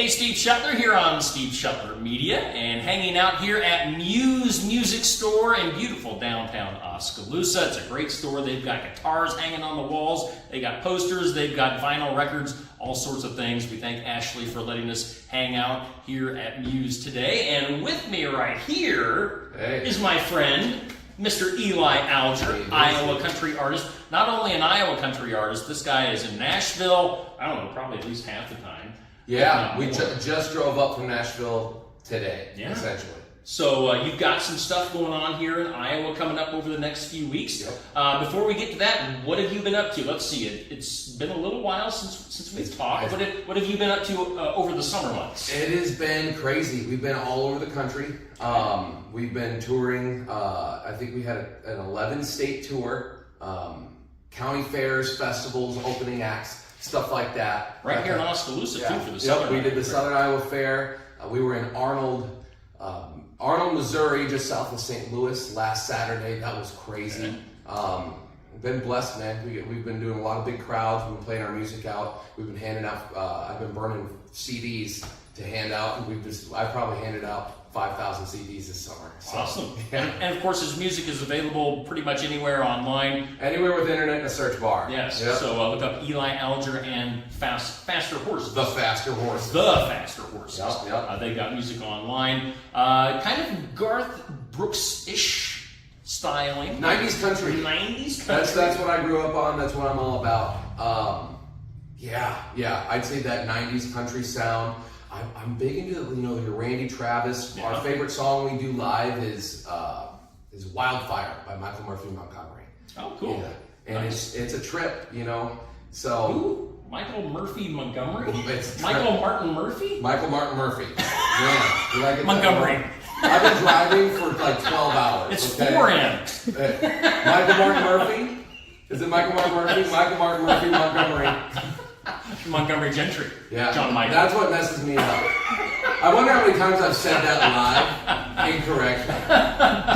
Hey, Steve Shuttler here on Steve Shuttler Media, and hanging out here at Muse Music Store in beautiful downtown Oskaloosa. It's a great store. They've got guitars hanging on the walls, they got posters, they've got vinyl records, all sorts of things. We thank Ashley for letting us hang out here at Muse today. And with me right here is my friend, Mr. Eli Alger, Iowa country artist. Not only an Iowa country artist, this guy is in Nashville, I don't know, probably at least half the time. Yeah, we just drove up from Nashville today, essentially. So you've got some stuff going on here in Iowa coming up over the next few weeks. Yep. Before we get to that, what have you been up to? Let's see, it's been a little while since we've talked. What have you been up to over the summer months? It has been crazy. We've been all over the country. We've been touring. I think we had an 11-state tour, county fairs, festivals, opening acts, stuff like that. Right here in Oskaloosa, too, for the Southern we did the Southern Iowa Fair. We were in Arnold, Missouri, just south of St. Louis last Saturday. That was crazy. Been blessed, man. We've been doing a lot of big crowds. We've been playing our music out. We've been handing out, I've been burning CDs to hand out. And I've probably handed out 5,000 CDs this summer. So, awesome. Yeah. And of course, his music is available pretty much anywhere online. Anywhere with internet and a search bar. Yes. Yep. So look up Eli Alger and Faster Horses. The Faster Horses. The Faster Horses. Yep. They got music online. Kind of Garth Brooks-ish styling. 90s country. 90s country. That's what I grew up on. That's what I'm all about. I'd say that 90s country sound. I'm big into your Randy Travis. Yeah. Our favorite song we do live is "Wildfire" by Michael Murphy Montgomery. Oh, cool. Yeah. And nice. it's a trip, So Who? Michael Murphy Montgomery? It's Michael Martin Murphy? Michael Martin Murphy. Yeah. You like it? Montgomery. I've been driving for like 12 hours. It's okay? 4 M's. Michael Martin Murphy? Is it Michael Martin Murphy? Michael Martin Murphy Montgomery. Montgomery Gentry. Yeah. John Michael. That's what messes me up. I wonder how many times I've said that live incorrectly.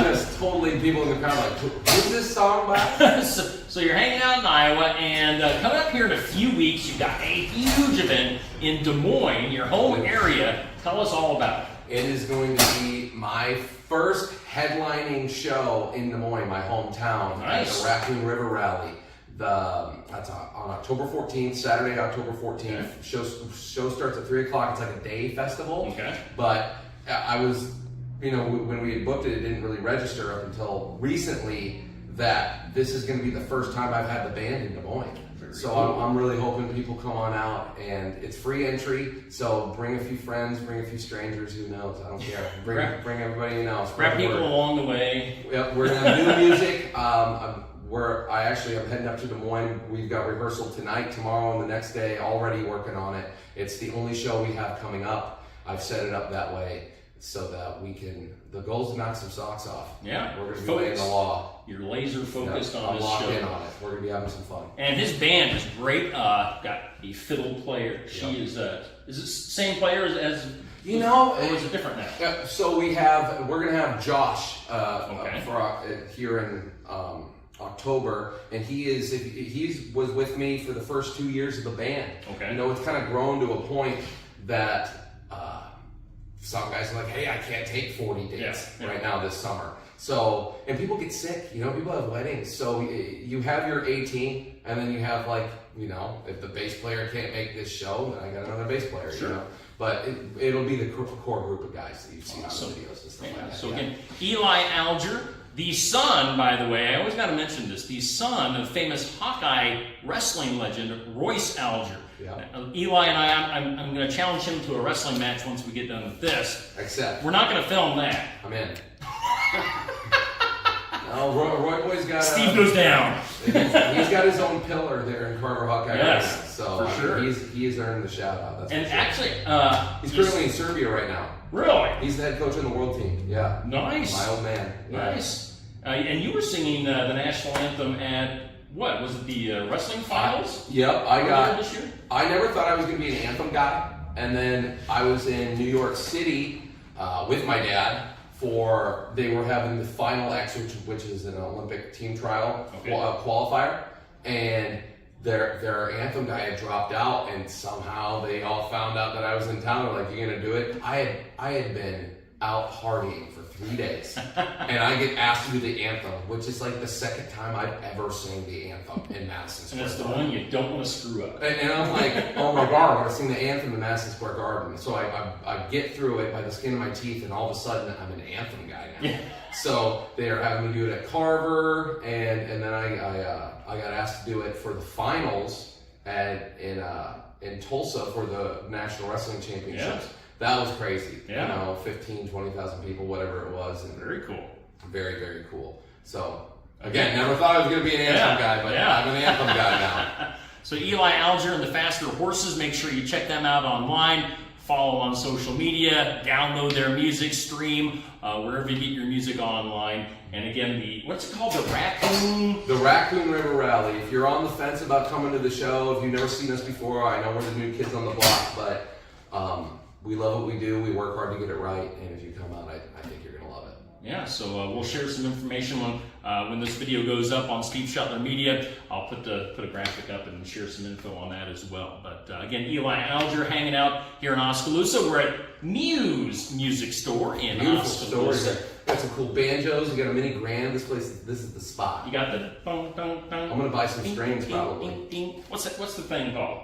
Just totally people in the crowd like, who's this song by? So you're hanging out in Iowa, and coming up here in a few weeks, you've got a huge event in Des Moines, your home area. Tell us all about it. It is going to be my first headlining show in Des Moines, my hometown, at the Raccoon River Rally. That's on October 14th, Saturday, October 14th. Okay. Show starts at 3 o'clock. It's like a day festival. Okay. But I was, when we had booked it, it didn't really register up until recently that this is going to be the first time I've had the band in Des Moines. So I'm really hoping people come on out, and it's free entry. So bring a few friends, bring a few strangers. Who knows? I don't care. Bring everybody you know. Grab people along the way. Yep, we're gonna have new music. I'm heading up to Des Moines. We've got rehearsal tonight, tomorrow, and the next day. Already working on it. It's the only show we have coming up. I've set it up that way so that we can. The goal is to knock some socks off. Yeah, we're gonna be laying the law. You're laser focused on this show. I'm locked in on it. We're gonna be having some fun. And his band is great. Got a fiddle player. She is it the same player as or is it different now? So we're gonna have Josh here in October, and he was with me for the first 2 years of the band. Okay. It's kind of grown to a point that some guys are like, hey, I can't take 40 days right now this summer. So, and people get sick, people have weddings. So you have your 18, and then you have if the bass player can't make this show, then I got another bass player, But it'll be the core group of guys that you've seen on the videos and stuff like that. So again, Eli Alger, the son, by the way, I always got to mention this, the son of famous Hawkeye wrestling legend Royce Alger. Yeah. Eli and I'm going to challenge him to a wrestling match once we get done with this. Except. We're not going to film that. I'm in. No, Roy Boy's got... Steve goes down. He's got his own pillar there in Carver Hawkeye. Yes, so for sure. He has earned the shout out. That's and for sure. actually... he's currently in Serbia right now. Really? He's the head coach on the world team. Yeah. Nice. My old man. Nice. And you were singing the national anthem at... What, was it the wrestling finals? Yep, this year? I never thought I was going to be an anthem guy, and then I was in New York City with my dad they were having the final X, which is an Olympic team trial qualifier, and their anthem guy had dropped out, and somehow they all found out that I was in town. They're like, "You gonna do it?" I had been out partying for 3 days, and I get asked to do the anthem, which is like the second time I've ever sang the anthem in Madison Square And it's the Garden. one you don't want to screw up. And I'm like, oh my God, I want to sing the anthem in Madison Square Garden. So I get through it by the skin of my teeth, and all of a sudden I'm an anthem guy now. Yeah. So they are having me do it at Carver, and then I got asked to do it for the finals in Tulsa for the National Wrestling Championships. Yeah. That was crazy. Yeah. 15, 20,000 people, whatever it was. And Very cool. very, very cool. So, again, never thought I was going to be an anthem guy, but I'm an anthem guy now. So Eli Alger and the Faster Horses, make sure you check them out online. Follow on social media, download their music, stream wherever you get your music online. And again, what's it called? The Raccoon River Rally. If you're on the fence about coming to the show, if you've never seen us before, I know we're the new kids on the block, but we love what we do. We work hard to get it right, and if you come out, I think you're going to love it. Yeah, so we'll share some information when this video goes up on Steve Shuttler Media. I'll put a graphic up and share some info on that as well. But again, Eli Alger hanging out here in Oskaloosa. We're at Muse Music Store in Oskaloosa. Got some cool banjos. You got a mini grand. This is the spot. You got the dong, dong, dong. I'm gonna buy some strings ding, probably. Ding, ding. What's the thing called?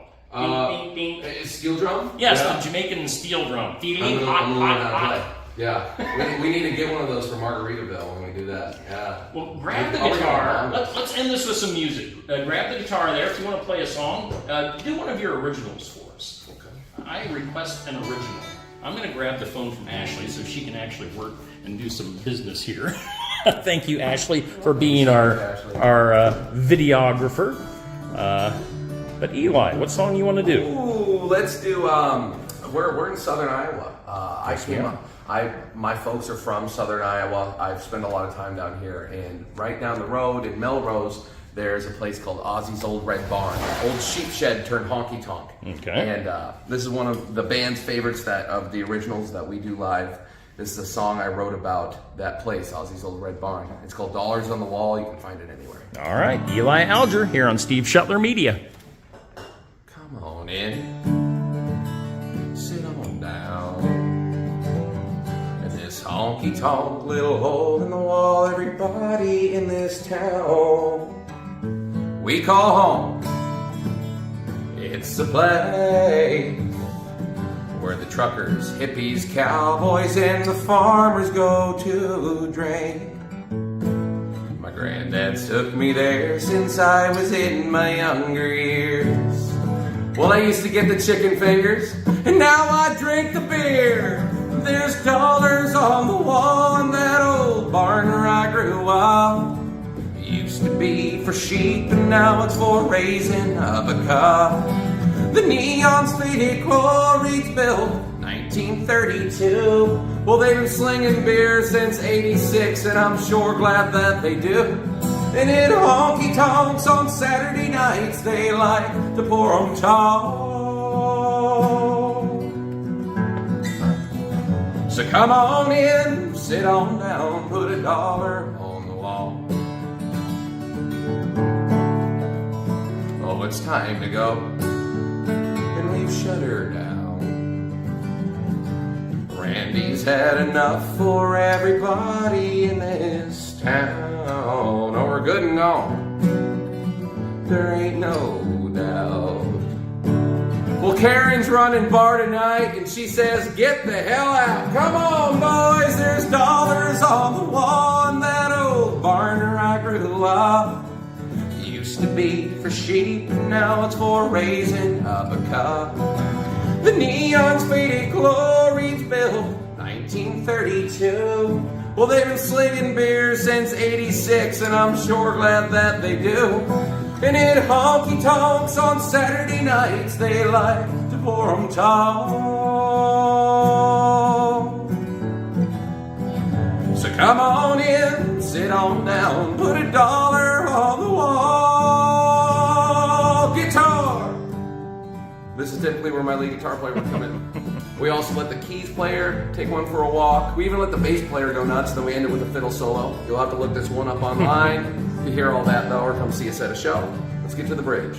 Steel drum? Yes, Yeah. the Jamaican steel drum. I'm gonna learn how to play. Yeah, we need to get one of those for Margaritaville when we do that. Yeah. Well, grab the I'll bring guitar. my Let's end this with some music. Grab the guitar there if you want to play a song. Do one of your originals for us. Okay. I request an original. I'm going to grab the phone from Ashley so she can actually work and do some business here. Thank you, Ashley, for being our videographer. But Eli, what song you want to do? Ooh, let's do. We're in Southern Iowa. My folks are from Southern Iowa. I've spent a lot of time down here, and right down the road in Melrose, there's a place called Ozzy's Old Red Barn, old sheep shed turned honky tonk. Okay. And this is one of the band's favorites of the originals that we do live. This is a song I wrote about that place, Ozzy's Old Red Barn. It's called Dollars on the Wall. You can find it anywhere. All right, Eli Alger here on Steve Shuttler Media. Come on in, sit on down. In this honky-tonk little hole in the wall, everybody in this town we call home. It's a place where the truckers, hippies, cowboys, and the farmers go to drink. My granddad took me there since I was in my younger years. Well, I used to get the chicken fingers, and now I drink the beer. There's dollars on the wall in that old barn where I grew up. It used to be for sheep, and now it's for raising a calf. The neon's faded chlorine's built 1932. Well, they've been slinging beer since 86, and I'm sure glad that they do. And in honky-tonks on Saturday nights, they like to pour 'em tall. So come on in, sit on down, put $1 on the wall. Oh, it's time to go, and we've shut her down. Randy's had enough for everybody in this town. Oh, we're good and gone, there ain't no doubt. Well, Karen's running bar tonight, and she says, get the hell out. Come on, boys, there's dollars on the wall in that old barn where I grew up. Used to be for sheep, and now it's for raising up a cup. The neon's faded, chlorine's built 1932. Well, they've been slinging beer since 86, and I'm sure glad that they do. And in honky-tonks on Saturday nights, they like to pour 'em tall. So come on in, sit on down, put $1 on the wall. Guitar! This is typically where my lead guitar player would come in. We also let the keys player take one for a walk. We even let the bass player go nuts, then we end it with a fiddle solo. You'll have to look this one up online to hear all that, though, or come see us at a show. Let's get to the bridge.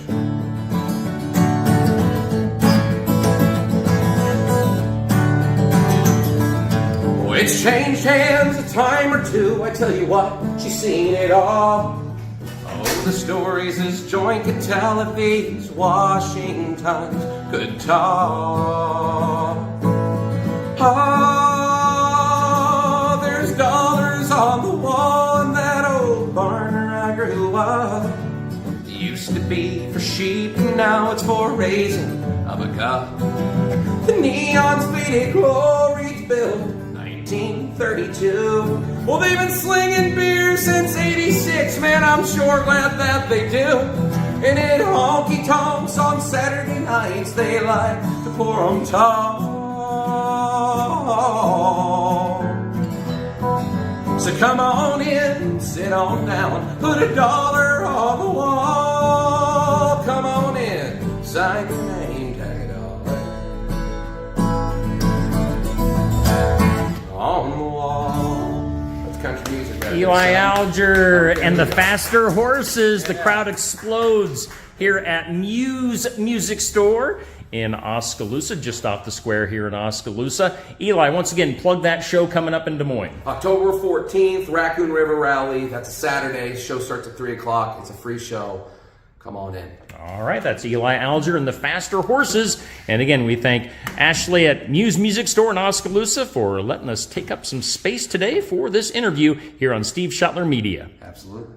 Oh, it's changed hands a time or two. I tell you what, she's seen it all. Oh, the stories this joint could tell if these Washingtons could talk. Oh, there's dollars on the wall in that old barn where I grew up. It used to be for sheep, and now it's for raising of a cup. The neon's faded glory's built 1932. Well, they've been slinging beer since 86. Man, I'm sure glad that they do. And in honky tonks on Saturday nights, they like to pour 'em tall. So come on in, sit on down, put $1 on the wall. Come on in, sign your name, tag it all on the wall. That's country music. Right? Eli Alger and the Faster Horses. The crowd explodes here at Muse Music Store in Oskaloosa, just off the square here in Oskaloosa. Eli, once again, plug that show coming up in Des Moines. October 14th, Raccoon River Rally. That's a Saturday. Show starts at 3 o'clock. It's a free show. Come on in. All right, that's Eli Alger and the Faster Horses. And again, we thank Ashley at Muse Music Store in Oskaloosa for letting us take up some space today for this interview here on Steve Schottler Media. Absolutely.